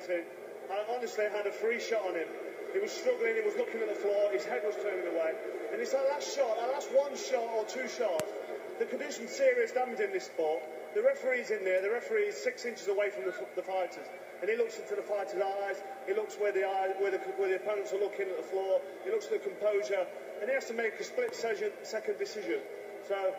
in. I honestly had a free shot on him. He was struggling, he was looking at the floor, his head was turning away. And it's that last shot, that last one shot or two shots that could do some serious damage in this sport. The referee's in there, the referee is 6 inches away from the fighters. And he looks into the fighter's eyes, he looks where the opponents are looking at the floor, he looks at the composure, and he has to make a split-second decision. So,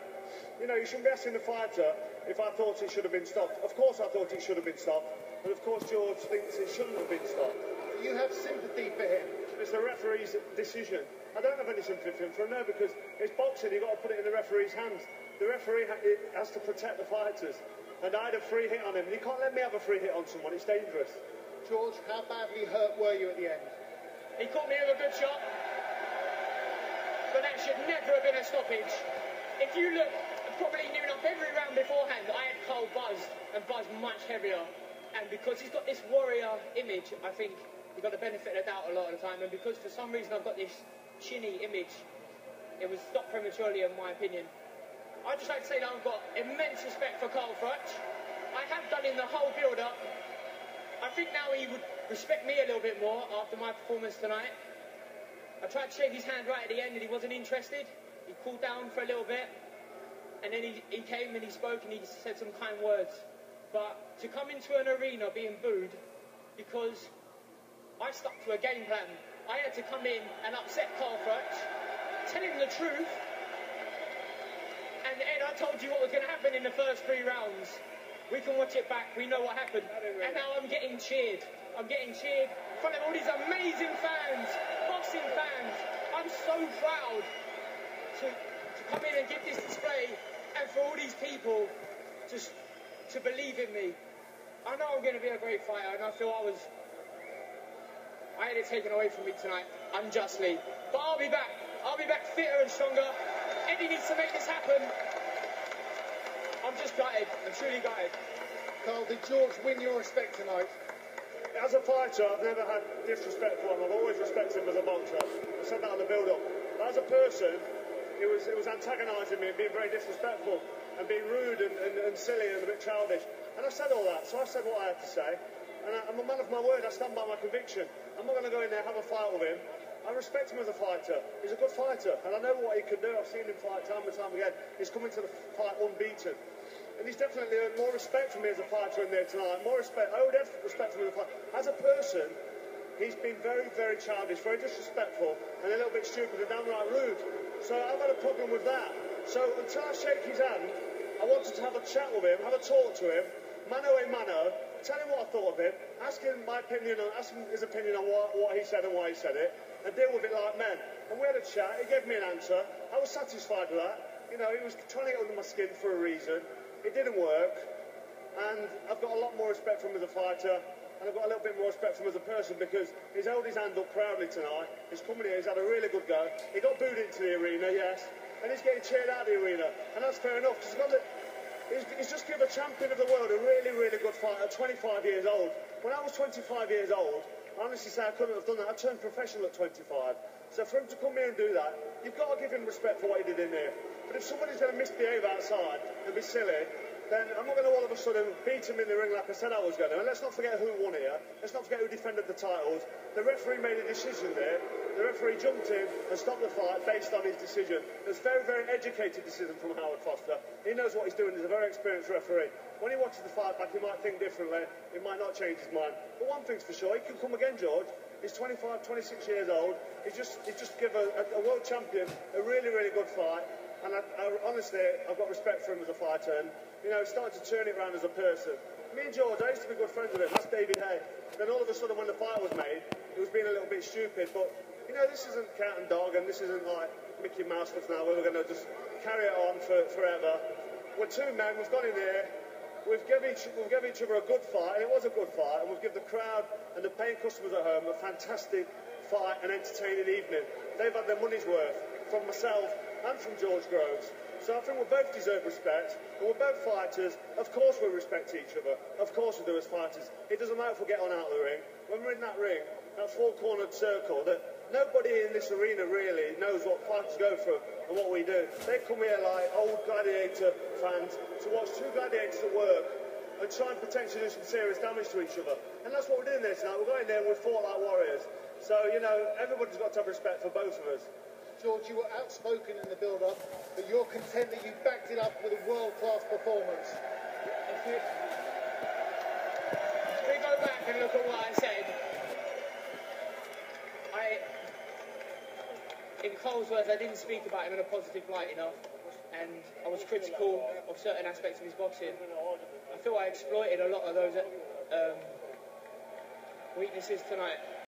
you know, you shouldn't be asking the fighter if I thought it should have been stopped. Of course I thought it should have been stopped, and of course George thinks it shouldn't have been stopped. You have sympathy for him. It's the referee's decision. I don't have any sympathy for him, no, because it's boxing, you've got to put it in the referee's hands. The referee has to protect the fighters. And I had a free hit on him. You can't let me have a free hit on someone, it's dangerous. George, how badly hurt were you at the end? He caught me with a good shot, but that should never have been a stoppage. If you look, probably knew enough every round beforehand, I had Cole buzzed, and buzzed much heavier. And because he's got this warrior image, I think he got the benefit of the doubt a lot of the time. And because for some reason I've got this chinny image, it was stopped prematurely in my opinion. I'd just like to say that I've got immense respect for Froch. I have done in the whole build-up. I think now he would respect me a little bit more after my performance tonight. I tried to shake his hand right at the end and he wasn't interested. He cooled down for a little bit. And then he came and he spoke and he said some kind words. But to come into an arena being booed because I stuck to a game plan. I had to come in and upset Froch, tell him the truth. And Ed, I told you what was going to happen in the first 3 rounds. We can watch it back. We know what happened. And now I'm getting cheered. I'm getting cheered in front of all these amazing fans, boxing fans. I'm so proud to come in and give this display and for all these people to believe in me. I know I'm going to be a great fighter and I feel I had it taken away from me tonight, unjustly. But I'll be back. I'll be back fitter and stronger. Eddie needs to make this happen. I'm just gutted. I'm truly gutted. Carl, did George win your respect tonight? As a fighter, I've never had disrespect for him. I've always respected him as a boxer. I said that on the build-up. But as a person, it was antagonising me and being very disrespectful and being rude and silly and a bit childish. And I said all that, so I said what I had to say. And I'm a man of my word. I stand by my conviction. I'm not going to go in there and have a fight with him. I respect him as a fighter. He's a good fighter, and I know what he can do. I've seen him fight time and time again. He's coming to the fight unbeaten. And he's definitely earned more respect from me as a fighter in there tonight. More respect. I would have respect from him as a fighter. As a person, he's been very, very childish, very disrespectful, and a little bit stupid and downright rude. So I've had a problem with that. So until I shake his hand, I wanted to have a chat with him, have a talk to him, mano a mano, tell him what I thought of him, ask him my opinion, ask him his opinion on what he said and why he said it, and deal with it like men. And we had a chat, he gave me an answer, I was satisfied with that. You know, he was trying to get under my skin for a reason. It didn't work, and I've got a lot more respect for him as a fighter, and I've got a little bit more respect for him as a person because he's held his hand up proudly tonight. He's coming here, he's had a really good go. He got booed into the arena, yes, and he's getting cheered out of the arena, and that's fair enough because he's just given a champion of the world a really, really good fight at 25 years old. When I was 25 years old, I honestly say I couldn't have done that. I turned professional at 25. So for him to come here and do that, you've got to give him respect for what he did in there. But if somebody's going to misbehave outside and be silly, then I'm not going to all of a sudden beat him in the ring like I said I was going to. And let's not forget who won here. Let's not forget who defended the titles. The referee made a decision there. The referee jumped in and stopped the fight based on his decision. It's a very, very educated decision from Howard Foster. He knows what he's doing. He's a very experienced referee. When he watches the fight back, he might think differently. He might not change his mind. But one thing's for sure, he can come again, George. He's 25, 26 years old. He's just given a world champion a really, really good fight. And honestly, I've got respect for him as a fighter. And, you know, started to turn it around as a person. Me and George, I used to be good friends with him. That's David Hay. Then all of a sudden, when the fight was made, it was being a little bit stupid. But, you know, this isn't cat and dog, and this isn't like Mickey Mouse stuff now, where we're going to just carry it on forever. We're two men. We've gone in here. We've given each other a good fight, and it was a good fight. And we've given the crowd and the paying customers at home a fantastic fight and entertaining evening. They've had their money's worth from myself and from George Groves. So I think we both deserve respect, and we're both fighters. Of course we respect each other. Of course we do as fighters. It doesn't matter if we get on out of the ring. When we're in that ring, that four-cornered circle, that nobody in this arena really knows what fighters go through and what we do. They come here like old gladiator fans to watch two gladiators at work, and try and potentially do some serious damage to each other. And that's what we're doing there tonight. We're going there and we fought like warriors. So, you know, everybody's got to have respect for both of us. George, you were outspoken in the build-up, but you're content that you backed it up with a world-class performance. If we go back and look at what I said, in Cole's words, I didn't speak about him in a positive light enough, and I was critical of certain aspects of his boxing. I feel I exploited a lot of those weaknesses tonight.